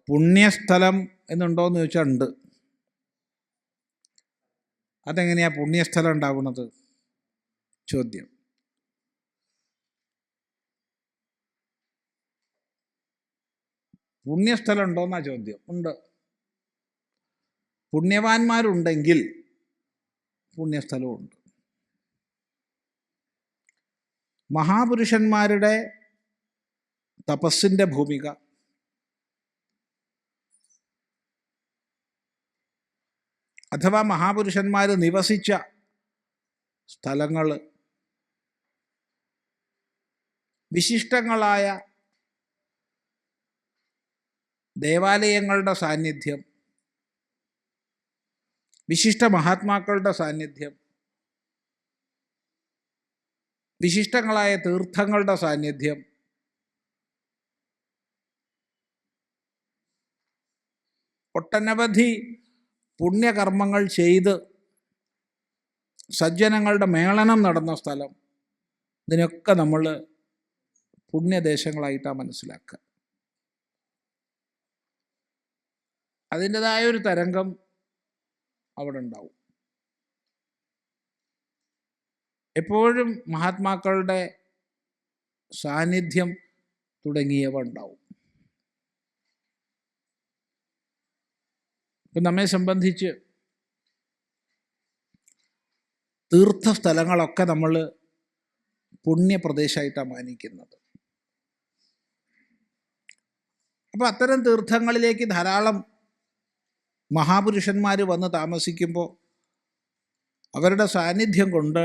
പുണ്യസ്ഥലം എന്നുണ്ടോയെന്ന് ചോദിച്ചാൽ ഉണ്ട്. അതെങ്ങനെയാണ് പുണ്യസ്ഥലം ഉണ്ടാവുന്നത്? ചോദ്യം. പുണ്യസ്ഥലം ഉണ്ടോയെന്നാ ചോദ്യം. ഉണ്ട്. പുണ്യവാന്മാരുണ്ടെങ്കിൽ പുണ്യസ്ഥലമുണ്ട്. മഹാപുരുഷന്മാരുടെ തപസ്സിൻ്റെ ഭൂമിക, അഥവാ മഹാപുരുഷന്മാർ നിവസിച്ച സ്ഥലങ്ങൾ, വിശിഷ്ടങ്ങളായ ദേവാലയങ്ങളുടെ സാന്നിധ്യം, വിശിഷ്ട മഹാത്മാക്കളുടെ സാന്നിധ്യം, വിശിഷ്ടങ്ങളായ തീർത്ഥങ്ങളുടെ സാന്നിധ്യം, ഒട്ടനവധി പുണ്യകർമ്മങ്ങൾ ചെയ്ത് സജ്ജനങ്ങളുടെ മേളനം നടന്ന സ്ഥലം, ഇതിനൊക്കെ നമ്മൾ പുണ്യദേശങ്ങളായിട്ടാണ് മനസ്സിലാക്കുക. അതിൻ്റെതായൊരു തരംഗം അവിടെ ഉണ്ടാവും. എപ്പോഴും മഹാത്മാക്കളുടെ സാന്നിധ്യം തുടങ്ങിയവ ഉണ്ടാവും. ഇപ്പം നമ്മെ സംബന്ധിച്ച് തീർത്ഥസ്ഥലങ്ങളൊക്കെ നമ്മൾ പുണ്യപ്രദേശമായിട്ടാണ് മാനിക്കുന്നത്. അപ്പോൾ അത്തരം തീർത്ഥങ്ങളിലേക്ക് ധാരാളം മഹാപുരുഷന്മാർ വന്ന് താമസിക്കുമ്പോൾ അവരുടെ സാന്നിധ്യം കൊണ്ട്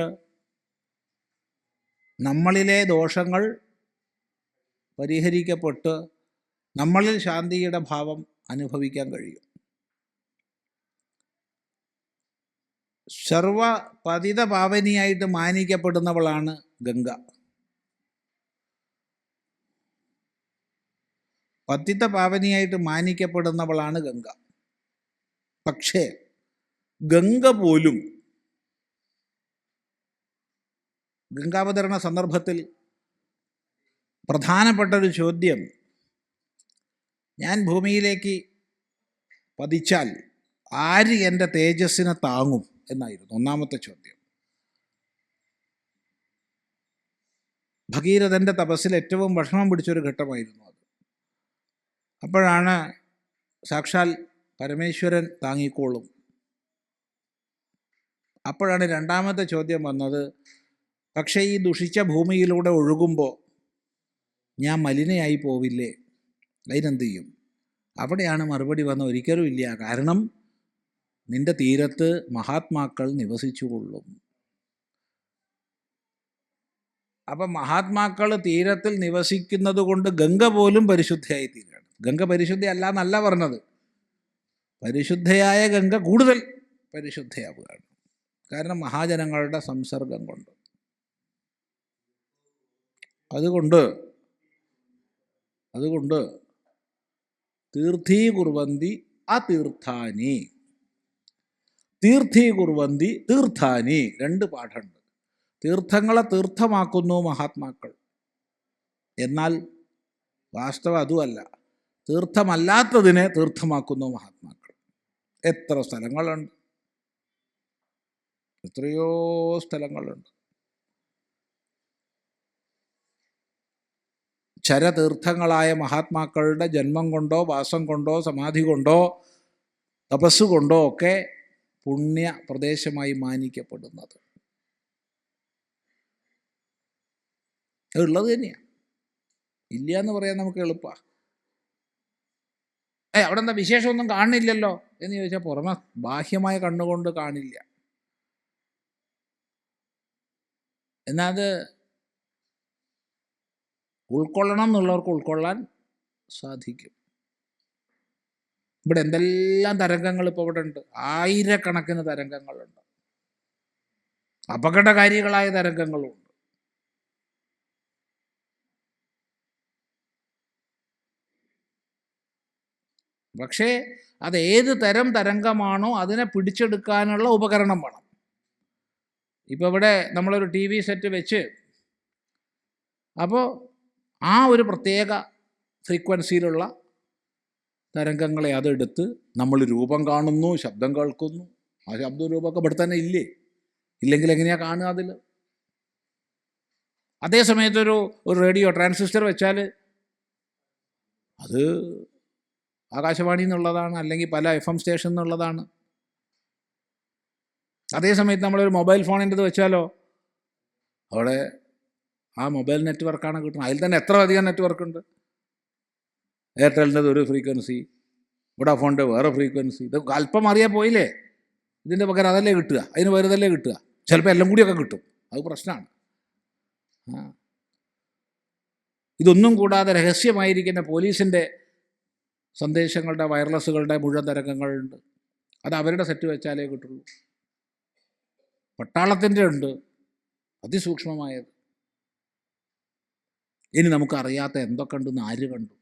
നമ്മളിലെ ദോഷങ്ങൾ പരിഹരിക്കപ്പെട്ട് നമ്മളിൽ ശാന്തിയുടെ ഭാവം അനുഭവിക്കാൻ കഴിയും. സർവ പതിത പാവനിയായിട്ട് മാനിക്കപ്പെടുന്നവളാണ് ഗംഗ. പതിത പാവനിയായിട്ട് മാനിക്കപ്പെടുന്നവളാണ് ഗംഗ. പക്ഷേ ഗംഗ പോലും ഗംഗാവതരണ സന്ദർഭത്തിൽ പ്രധാനപ്പെട്ടൊരു ചോദ്യം, ഞാൻ ഭൂമിയിലേക്ക് പതിച്ചാൽ ആര് എൻ്റെ തേജസ്സിനെ താങ്ങും എന്നായിരുന്നു ഒന്നാമത്തെ ചോദ്യം. ഭഗീരഥൻ്റെ തപസ്സിൽ ഏറ്റവും വിഷമം പിടിച്ചൊരു ഘട്ടമായിരുന്നു അത്. അപ്പോഴാണ് സാക്ഷാൽ പരമേശ്വരൻ താങ്ങിക്കോളും. അപ്പോഴാണ് രണ്ടാമത്തെ ചോദ്യം വന്നത്, പക്ഷേ ഈ ദുഷിച്ച ഭൂമിയിലൂടെ ഒഴുകുമ്പോൾ ഞാൻ മലിനയായി പോവില്ലേ, അതിനെന്ത് ചെയ്യും? അവിടെയാണ് മറുപടി വന്ന ഒരിക്കലും ഇല്ല, കാരണം നിന്റെ തീരത്ത് മഹാത്മാക്കൾ നിവസിച്ചുകൊള്ളും. അപ്പം മഹാത്മാക്കൾ തീരത്തിൽ നിവസിക്കുന്നത് കൊണ്ട് ഗംഗ പോലും പരിശുദ്ധയായി തീരുകയാണ്. ഗംഗ പരിശുദ്ധ അല്ല എന്നല്ല പറഞ്ഞത്, പരിശുദ്ധയായ ഗംഗ കൂടുതൽ പരിശുദ്ധയാവുകയാണ്. കാരണം മഹാജനങ്ങളുടെ സംസർഗം കൊണ്ട്. അതുകൊണ്ട് തീർത്ഥീകുർവന്തി അതീർത്ഥാനി, തീർത്ഥീകുർവന്തി തീർത്ഥാനി, രണ്ട് പാഠമുണ്ട്. തീർത്ഥങ്ങളെ തീർത്ഥമാക്കുന്നു മഹാത്മാക്കൾ, എന്നാൽ വാസ്തവം അതുമല്ല, തീർത്ഥമല്ലാത്തതിനെ തീർത്ഥമാക്കുന്നു മഹാത്മാക്കൾ. എത്ര സ്ഥലങ്ങളുണ്ട്, എത്രയോ സ്ഥലങ്ങളുണ്ട്. ചരതീർത്ഥങ്ങളായ മഹാത്മാക്കളുടെ ജന്മം കൊണ്ടോ വാസം കൊണ്ടോ സമാധി കൊണ്ടോ തപസ്സുകൊണ്ടോ ഒക്കെ പുണ്യ പ്രദേശമായി മാനിക്കപ്പെടുന്നത് ഉള്ളത് തന്നെയാണ്. ഇല്ല എന്ന് പറയാൻ നമുക്ക് എളുപ്പമാണ്. അവിടെ എന്താ വിശേഷമൊന്നും കാണില്ലല്ലോ എന്ന് ചോദിച്ചാൽ പുറമെ ബാഹ്യമായ കണ്ണുകൊണ്ട് കാണില്ല. എന്നാൽ അത് ഉൾക്കൊള്ളണം എന്നുള്ളവർക്ക് ഉൾക്കൊള്ളാൻ സാധിക്കും. ഇവിടെ എന്തെല്ലാം തരംഗങ്ങൾ ഇപ്പോൾ ഇവിടെ ഉണ്ട്, ആയിരക്കണക്കിന് തരംഗങ്ങളുണ്ട്, അപകടകാരികളായ തരംഗങ്ങളുമുണ്ട്. പക്ഷേ അത് ഏത് തരം തരംഗമാണോ അതിനെ പിടിച്ചെടുക്കാനുള്ള ഉപകരണം വേണം. ഇപ്പോൾ ഇവിടെ നമ്മളൊരു TV സെറ്റ് വെച്ച് അപ്പോൾ ആ ഒരു പ്രത്യേക ഫ്രീക്വൻസിയിലുള്ള തരംഗങ്ങളെ അതെടുത്ത് നമ്മൾ രൂപം കാണുന്നു, ശബ്ദം കേൾക്കുന്നു. ആ ശബ്ദവും രൂപമൊക്കെ ഇവിടെ തന്നെ ഇല്ലേ? ഇല്ലെങ്കിൽ എങ്ങനെയാണ് കാണുക അതിൽ? അതേ സമയത്തൊരു റേഡിയോ ട്രാൻസിസ്റ്റർ വെച്ചാൽ അത് ആകാശവാണി എന്നുള്ളതാണ്, അല്ലെങ്കിൽ പല FM സ്റ്റേഷൻ എന്നുള്ളതാണ്. അതേ സമയത്ത് നമ്മളൊരു മൊബൈൽ ഫോണിൻ്റെത് വെച്ചാലോ അവിടെ ആ മൊബൈൽ നെറ്റ്വർക്കാണ് കിട്ടുന്നത്. അതിൽ തന്നെ എത്ര അധികം നെറ്റ്വർക്ക് ഉണ്ട്. എയർടെലിൻ്റെത് ഒരു ഫ്രീക്വൻസി, വോഡാഫോണിൻ്റെ വേറെ ഫ്രീക്വൻസി. ഇത് അല്പം അറിയാൻ പോയില്ലേ, ഇതിൻ്റെ പകരം അതല്ലേ കിട്ടുക, അതിന് വേറെതല്ലേ കിട്ടുക. ചിലപ്പോൾ എല്ലാം കൂടിയൊക്കെ കിട്ടും. അത് പ്രശ്നമാണ്. ഇതൊന്നും കൂടാതെ രഹസ്യമായിരിക്കുന്ന പോലീസിൻ്റെ സന്ദേശങ്ങളുടെ, വയർലെസ്സുകളുടെ മുഴുവൻ തരംഗങ്ങളുണ്ട്. അത് അവരുടെ സെറ്റ് വെച്ചാലേ കിട്ടുള്ളൂ. പട്ടാളത്തിൻ്റെ ഉണ്ട് അതിസൂക്ഷ്മമായത്. ഇനി നമുക്കറിയാത്ത എന്തൊക്കെ ഉണ്ടെന്ന് ആര് കണ്ടു?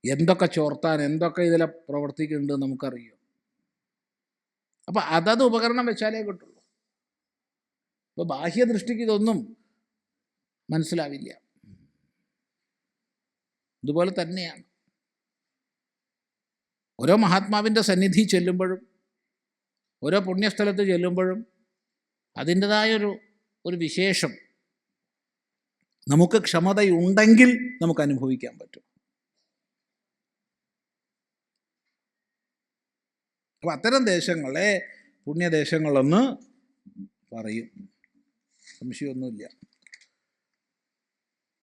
എന്തൊക്കെ ചോർത്താൻ, എന്തൊക്കെ ഇതിലെ പ്രവർത്തിക്കുന്നുണ്ട് നമുക്കറിയാം. അപ്പം അതത് ഉപകരണം വെച്ചാലേ കിട്ടുള്ളൂ. ഇപ്പോൾ ബാഹ്യദൃഷ്ടിക്ക് ഇതൊന്നും മനസ്സിലാവില്ല. ഇതുപോലെ തന്നെയാണ് ഓരോ മഹാത്മാവിൻ്റെ സന്നിധി ചെല്ലുമ്പോഴും, ഓരോ പുണ്യസ്ഥലത്ത് ചെല്ലുമ്പോഴും അതിൻ്റെതായൊരു വിശേഷം നമുക്ക് ക്ഷമതയുണ്ടെങ്കിൽ നമുക്ക് അനുഭവിക്കാൻ പറ്റും. അപ്പം അത്തരം ദേശങ്ങളെ പുണ്യദേശങ്ങളെന്ന് പറയും, സംശയമൊന്നുമില്ല.